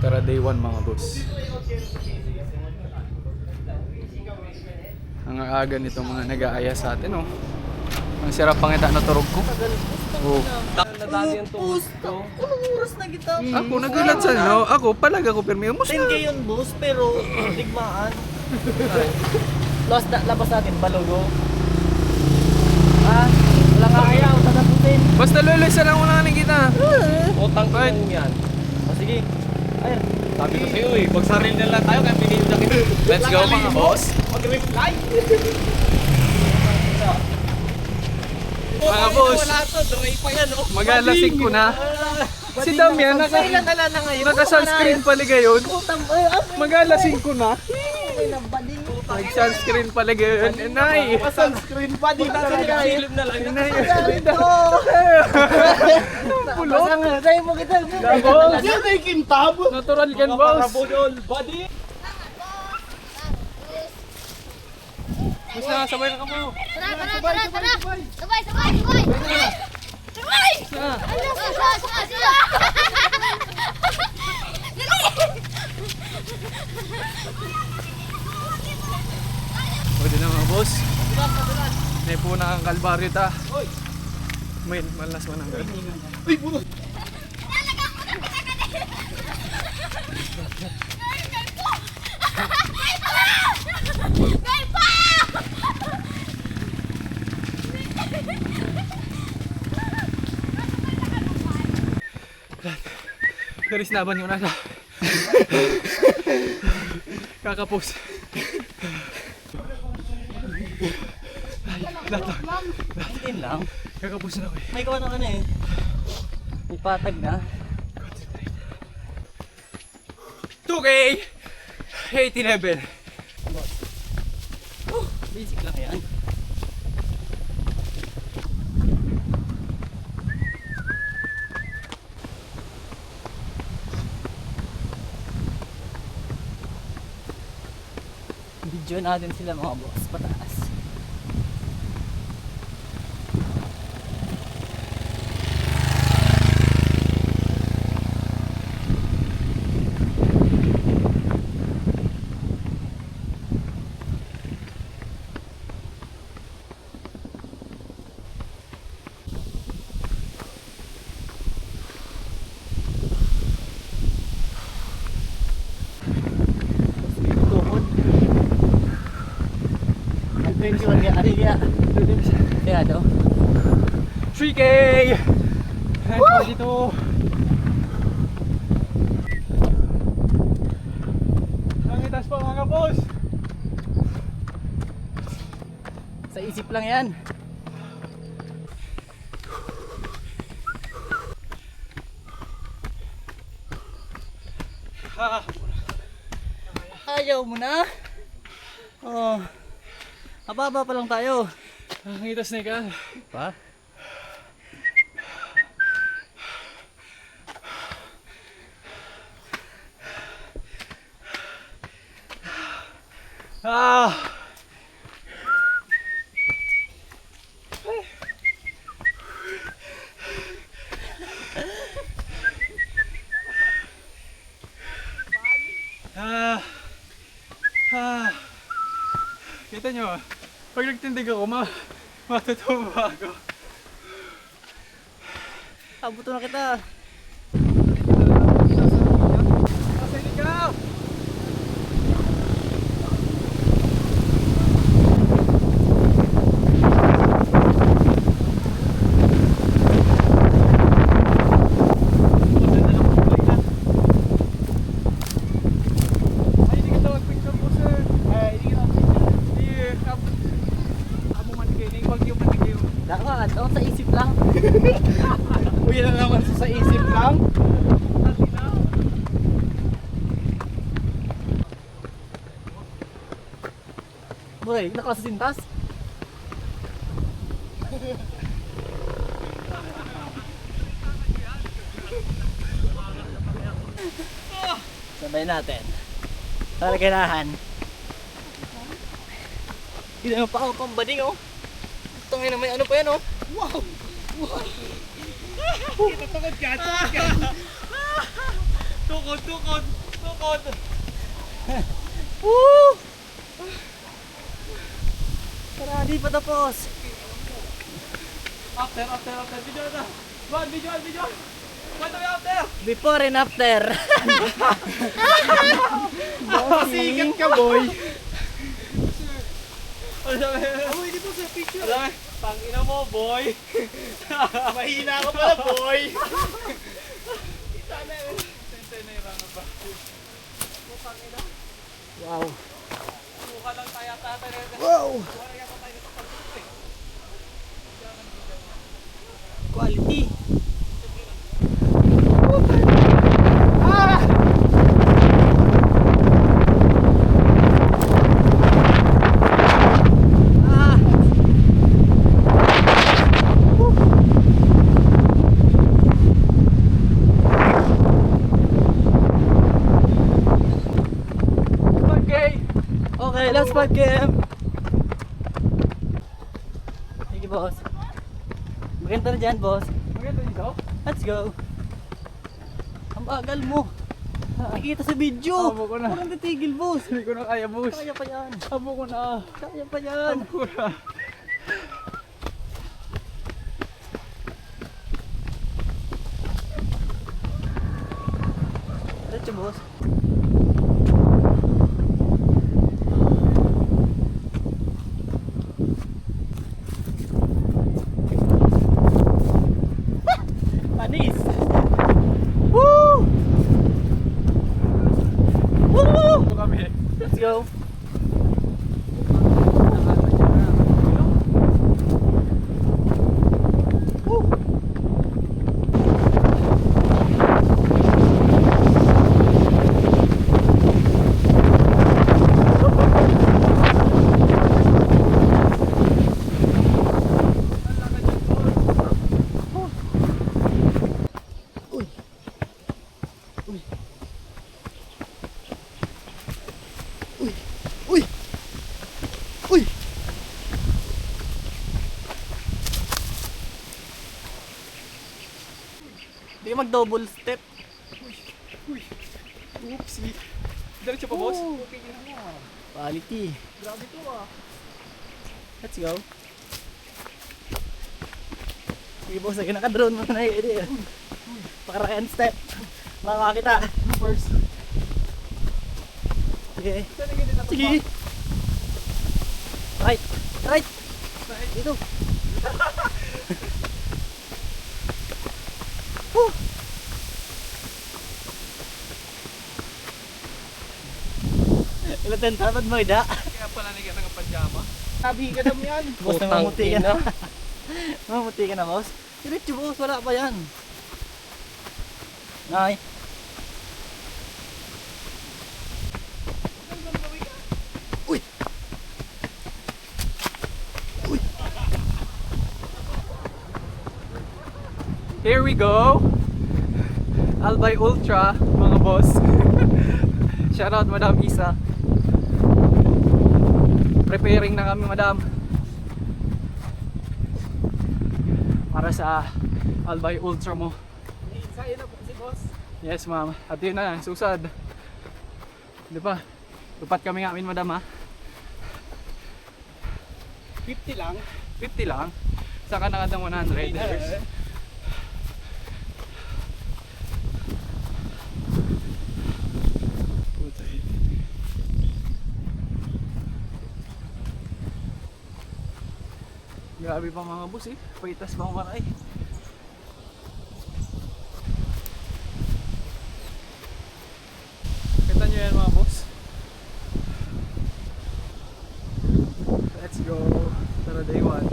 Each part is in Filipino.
Tara day 1 mga boss. Ang aga nitong mga nag-aaya sa atin, oh. Ang sarap pangita na turog ko. Oh. Nadali ang tuhod ko. Anong oras na kita? Ako nagulat sa no. Ako palaga ko pirmi. Musta? 10K yun, boss, pero digmaan. Labas natin, balogo. Wala nga ayaw, tatapusin. Basta lulisa lang muna ni kita. Utang ko Right. lang yan. Sige. Ayun. Sabi ko sa'yo eh, magsaril na lang tayo kaya pinili na kita. Let's go mga boss. Mag-reply! Mga boss. Wala to, dry pa yan oh. Mag-alasing ko na. Si Damian Kailan na lang na ngayon? naka-sunscreen pala ngayon. Utang, Mag-alasing ko na. ay, nabading. Mag-sunscreen pala ngayon. Nay. Sunscreen pa din. Silip na lang. Nay. Pulot. Sa'yo mo kita. Boss. Yan ay kintab. Natural gan boss. Budol, buddy! Basta sabay na ka mo. Tara! Sabay! Sila! Pwede na mga boss. May po na ang kalbaryo ta. May malas mo na. Uy, bulo. Garis naban yung nasa. Kakapos. Hindi lang. Kakapos na ako eh. May kawan na eh. May patag na. 2K! 80 level. Basic lang yan. Video natin sila mga boss pataas. Tuhod. 21 kaya ari kaya. Kaya daw. 3K! Ay, dito. Nangitas pa mga boss. Sa isip lang yan. Ayaw mo na. Oh. Mababa pa lang tayo. Nangitas na ka. Pa? Ah! Kita nyo, pag nagtindig ako, matutuwa ako. Abuto na kita. Nasaan ikaw? Ay, hindi kita mag-picture po, sir. Ay, hindi kita mag-picture. Hindi, amo manigay, naiwag yung manigay. Dapat, sa isip lang. Uy, na naman sa isip lang. Boy, nakakasintas. Sabay natin. Para kailangan. Hindi naman pa ako pambading oh. Tangin na may ano pa yan oh. Wow! Wow! Tungod ka! Tukod, tukod, tukod. Woo! Tara, di pa tapos. After. Video na. Video. Kwento mo yung after. Before and after. Sikat ka, boy. Ano sabi? Uy, di po sa picture. Ano sabi? Tangina mo, boy. Mahina ka pala, boy. Wow. Mukha lang tayo tatay. Wow! Quality. Ah! Okay. Okay, last spot game. Sige, boss. Maganda na dyan, boss. Maganda dito. Let's go. Ang bagal mo. Nakikita sa video. Abo ko na. Parang titigil, boss. Hindi ko na kaya, boss. Kaya pa yan. Abo ko na. Kaya pa yan. Abo ko na. Diretso, boss. Panis. Woo! Woo! Ito kami. Let's go. Woo! Uy! Uy! Hindi ka mag-double step. Oopsie. Diretso pa, boss. Woo! Quality. Grabe to, ah. Let's go. Sige, boss, lagi naka-drone mo na yun. Pakarayan step. Makakakita. First. Sige. Saan na ganito? Sige. Right. Right. Dito. Woo! Ilan tapad mo, ida? Kaya pala nagkita ng pajama. Sabi ka naman yan. Boss, namamuti ka na. Namamuti ka na, boss. Diretso, boss. Wala pa yan. Ay. Uy! Uy! Here we go. Albay Ultra, mga boss. Shoutout Madam Isa. Preparing na kami, Madam. Para sa Albay Ultra mo. Sa'yo na po si boss. Yes, ma'am. At yun na, susad. Di ba? Tupat kami nga amin, Madam, ha? 50 lang. 50 lang. Saka nakatang 100. Grabe pa mga boss, eh. Paitas pa maray. Kita nyo yan, mga boss. Let's go. Tara, day 1.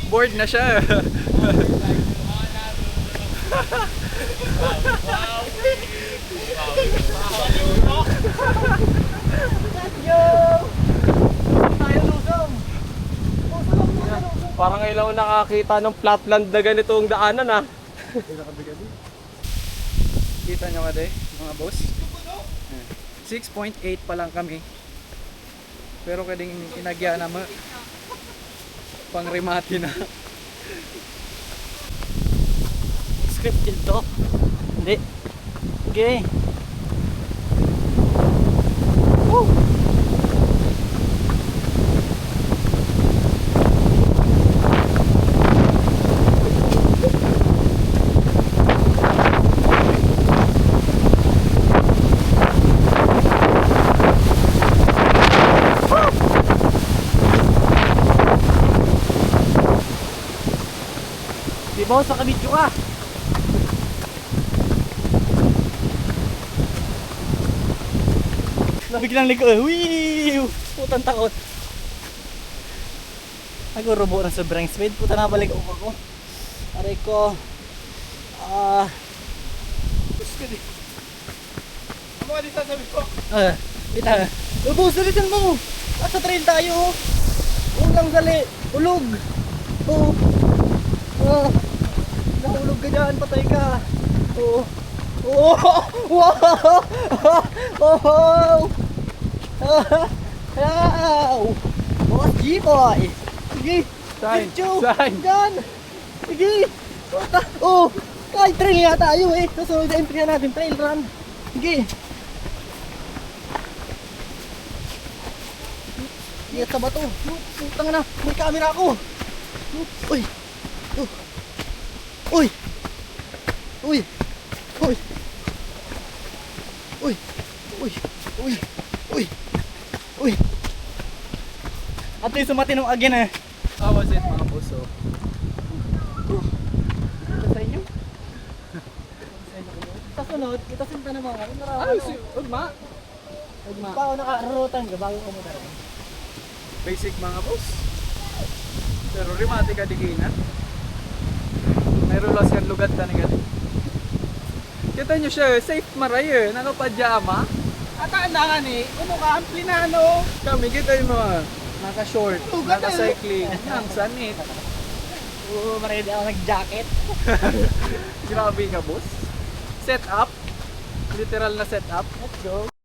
Bored na siya. Parang ngayon lang ako nakakita ng flatland na ganitong daanan ah. Kita nyo ka mga boss. 6.8 pa lang kami. Pero kading inagya na mo. Pangrimati na. Scripted to. Hindi. Okay. Woo! Di ba sa kabidyo ka? Nabiglang ligo eh. Wiiiw! Putang takot. Nagrubo ng sobrang speed. Puta nabalik ako. Aray ko. Gusto di. Ano ka di sasabi ko? Kita. Ubus, dalitan mo! Nasa trail tayo. Ulang gali. Ulog. Oo. Nahulog ka dyan. Patay ka. Oo. Oh! Wow! Oh! Wow! Boss G-Boy! Sige! Sign! Diretso! Sign! Diyan! Sige! Basta! Oh! Ay, trail nga tayo eh! Susunod na entry na natin, trail run! Sige! Iyak sa bato! Putang na! May camera ako! Uy! Uy! Uy! Uy! Uy! Uy! Uy! Uy! Uy! At least sumatinong again eh. How was it mga boss? Oh. Ito sa inyo? Sa sunod, kita sinta na mga Ay, ugma! Ugma. Pao nakarutan ka bago ka mo talaga. Basic mga boss. Pero rimati ka diginan. Mayroon lang siyang lugat na gali. Kita nyo siya, safe marayo, nakapadyama. At andangan eh, ano ka, amplinano. Kami kita yung mga naka-short, Lugat na naka-cycling, ang sanit. Oo, marami ako nag-jacket. Grabe ka boss. Set up. Literal na set up. Let's go.